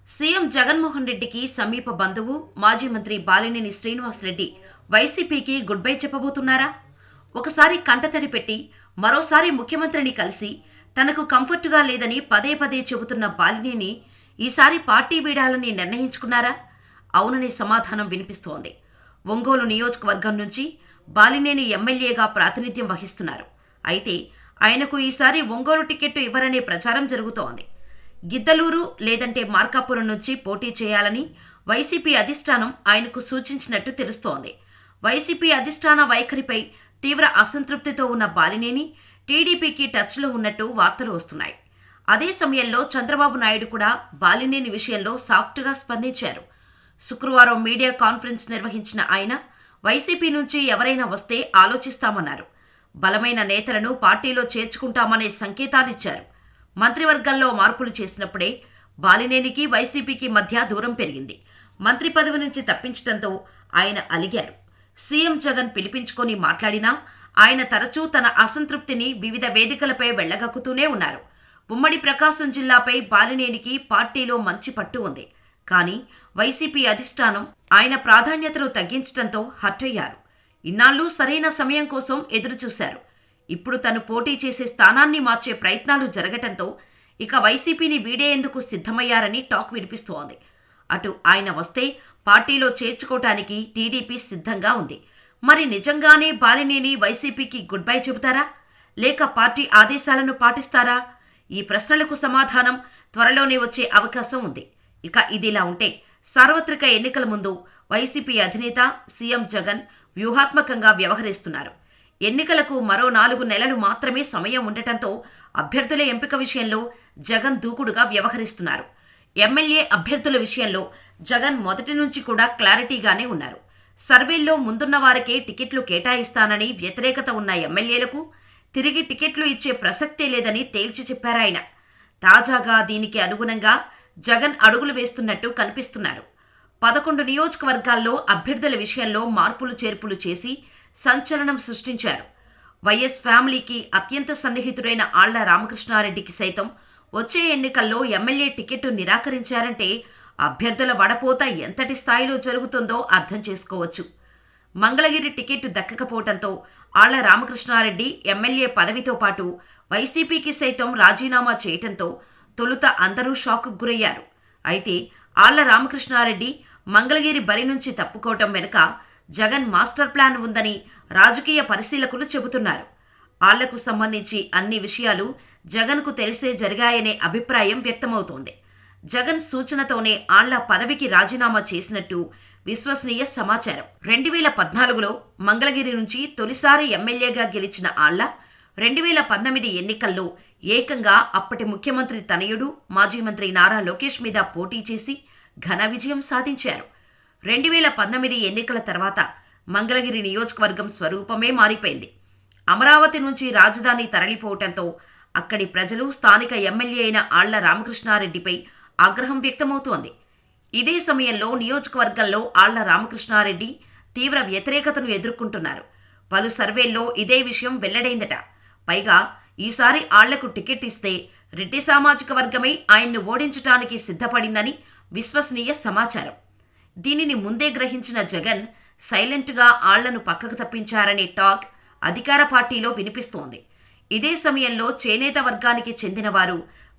CM Jaganmohan రెడ్డికి సమీప బంధువు మాజీ మంత్రి బాలినేని శ్రీనివాసరెడ్డి వైసీపీకి గుడ్ బై చెప్పబోతున్నారా? ఒకసారి కంటతడి పెట్టి మరోసారి ముఖ్యమంత్రిని కలిసి తనకు కంఫర్టుగా లేదని పదే పదే చెబుతున్న బాలినేని ఈసారి పార్టీ వీడాలని నిర్ణయించుకున్నారా? అవుననే సమాధానం వినిపిస్తోంది. ఒంగోలు నియోజకవర్గం నుంచి బాలినేని ఎమ్మెల్యేగా ప్రాతినిధ్యం వహిస్తున్నారు. అయితే ఆయనకు ఈసారి ఒంగోలు టికెట్టు ఇవ్వరనే ప్రచారం జరుగుతోంది. గిద్దలూరు లేదంటే మార్కాపురం నుంచి పోటీ చేయాలని వైసీపీ అధిష్టానం ఆయనకు సూచించినట్టు తెలుస్తోంది. వైసీపీ అధిష్టాన వైఖరిపై తీవ్ర అసంతృప్తితో ఉన్న బాలినేని టీడీపీకి టచ్లో ఉన్నట్టు వార్తలు వస్తున్నాయి. అదే సమయంలో చంద్రబాబు నాయుడు కూడా బాలినేని విషయంలో సాఫ్ట్గా స్పందించారు. శుక్రవారం మీడియా కాన్ఫరెన్స్ నిర్వహించిన ఆయన వైసీపీ నుంచి ఎవరైనా వస్తే ఆలోచిస్తామన్నారు. బలమైన నేతలను పార్టీలో చేర్చుకుంటామనే సంకేతాలిచ్చారు. మంత్రివర్గంలో మార్పులు చేసినప్పుడే బాలినేనికి వైసీపీకి మధ్య దూరం పెరిగింది. మంత్రి పదవి నుంచి తప్పించడంతో ఆయన అలిగారు. సీఎం జగన్ పిలిపించుకొని మాట్లాడినా ఆయన తరచూ తన అసంతృప్తిని వివిధ వేదికలపై వెళ్లగక్కుతూనే ఉన్నారు. ఉమ్మడి ప్రకాశం జిల్లాపై బాలినేనికి పార్టీలో మంచి పట్టు ఉంది. కానీ వైసీపీ అధిష్టానం ఆయన ప్రాధాన్యతను తగ్గించడంతో హర్టయ్యారు. ఇన్నాళ్లు సరైన సమయం కోసం ఎదురుచూశారు. ఇప్పుడు తను పోటీ చేసే స్థానాన్ని మార్చే ప్రయత్నాలు జరగటంతో ఇక వైసీపీని వీడేందుకు సిద్ధమయ్యారని టాక్ వినిపిస్తోంది. అటు ఆయన వస్తే పార్టీలో చేర్చుకోవటానికి టీడీపీ సిద్ధంగా ఉంది. మరి నిజంగానే బాలినేని వైసీపీకి గుడ్ బై చెబుతారా, లేక పార్టీ ఆదేశాలను పాటిస్తారా? ఈ ప్రశ్నలకు సమాధానం త్వరలోనే వచ్చే అవకాశం ఉంది. ఇక ఇదిలా ఉంటే సార్వత్రిక ఎన్నికల ముందు వైసీపీ అధినేత సీఎం జగన్ వ్యూహాత్మకంగా వ్యవహరిస్తున్నారు. ఎన్నికలకు మరో 4 నెలలు మాత్రమే సమయం ఉండటంతో అభ్యర్థుల ఎంపిక విషయంలో జగన్ దూకుడుగా వ్యవహరిస్తున్నారు. ఎమ్మెల్యే అభ్యర్థుల విషయంలో జగన్ మొదటి నుంచి కూడా క్లారిటీగానే ఉన్నారు. సర్వేల్లో ముందున్న వారికే టికెట్లు కేటాయిస్తానని వ్యతిరేకత ఉన్న ఎమ్మెల్యేలకు తిరిగి టికెట్లు ఇచ్చే ప్రసక్తే లేదని తేల్చి చెప్పారాయన. తాజాగా దీనికి అనుగుణంగా జగన్ అడుగులు వేస్తున్నట్టు కనిపిస్తున్నారు. 11 నియోజకవర్గాల్లో అభ్యర్థుల విషయంలో మార్పులు చేర్పులు చేసి సంచలనం సృష్టించారు. వైఎస్ ఫ్యామిలీకి అత్యంత సన్నిహితుడైన ఆళ్ల రామకృష్ణారెడ్డికి సైతం వచ్చే ఎన్నికల్లో ఎమ్మెల్యే టికెట్టు నిరాకరించారంటే అభ్యర్థుల వడపోత ఎంతటి స్థాయిలో జరుగుతుందో అర్థం చేసుకోవచ్చు. మంగళగిరి టికెట్టు దక్కకపోవడంతో ఆళ్ల రామకృష్ణారెడ్డి ఎమ్మెల్యే పదవితో పాటు వైసీపీకి సైతం రాజీనామా చేయటంతో తొలుత అందరూ షాక్కు గురయ్యారు. అయితే ఆళ్ల రామకృష్ణారెడ్డి మంగళగిరి బరి నుంచి తప్పుకోవటం వెనుక జగన్ మాస్టర్ ప్లాన్ ఉందని రాజకీయ పరిశీలకులు చెబుతున్నారు. ఆళ్లకు సంబంధించి అన్ని విషయాలు జగన్కు తెలిసే జరిగాయనే అభిప్రాయం వ్యక్తమవుతోంది. జగన్ సూచనతోనే ఆళ్ల పదవికి రాజీనామా చేసినట్టు విశ్వసనీయ సమాచారం. 2014లో మంగళగిరి నుంచి తొలిసారి ఎమ్మెల్యేగా గెలిచిన ఆళ్ల 2019 ఎన్నికల్లో ఏకంగా అప్పటి ముఖ్యమంత్రి తనయుడు మాజీ మంత్రి నారా లోకేష్ మీద పోటీ చేసి ఘన విజయం సాధించారు. 2019 ఎన్నికల తర్వాత మంగళగిరి నియోజకవర్గం స్వరూపమే మారిపోయింది. అమరావతి నుంచి రాజధాని తరలిపోవటంతో అక్కడి ప్రజలు స్థానిక ఎమ్మెల్యే అయిన ఆళ్ల రామకృష్ణారెడ్డిపై ఆగ్రహం వ్యక్తమవుతోంది. ఇదే సమయంలో నియోజకవర్గంలో ఆళ్ల రామకృష్ణారెడ్డి తీవ్ర వ్యతిరేకతను ఎదుర్కొంటున్నారు. పలు సర్వేల్లో ఇదే విషయం వెల్లడైందట. పైగా ఈసారి ఆళ్లకు టికెట్ ఇస్తే రెడ్డి సామాజిక వర్గమై ఆయన్ను ఓడించటానికి సిద్ధపడిందని విశ్వసనీయ సమాచారం. దీనిని ముందే గ్రహించిన జగన్ సైలెంట్గా ఆళ్లను పక్కకు తప్పించారనే టాక్ అధికార పార్టీలో వినిపిస్తోంది. ఇదే సమయంలో చేనేత వర్గానికి చెందిన వారు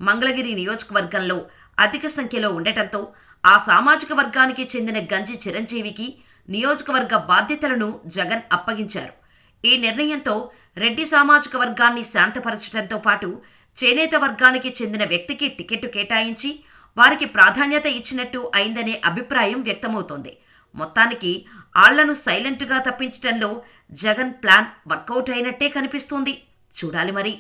మంగళగిరి నియోజకవర్గంలో అధిక సంఖ్యలో ఉండటంతో ఆ సామాజిక వర్గానికి చెందిన గంజి చిరంజీవికి నియోజకవర్గ బాధ్యతలను జగన్ అప్పగించారు. ఈ నిర్ణయంతో రెడ్డి సామాజిక వర్గాన్ని శాంతపరచడంతో పాటు చేనేత వర్గానికి చెందిన వ్యక్తికి టికెట్టు కేటాయించి వారికి ప్రాధాన్యత ఇచ్చినట్టు అయిందనే అభిప్రాయం వ్యక్తమవుతోంది. మొత్తానికి ఆళ్లను సైలెంట్గా తప్పించడంలో జగన్ ప్లాన్ వర్కౌట్ అయినట్టే కనిపిస్తోంది. చూడాలి మరి.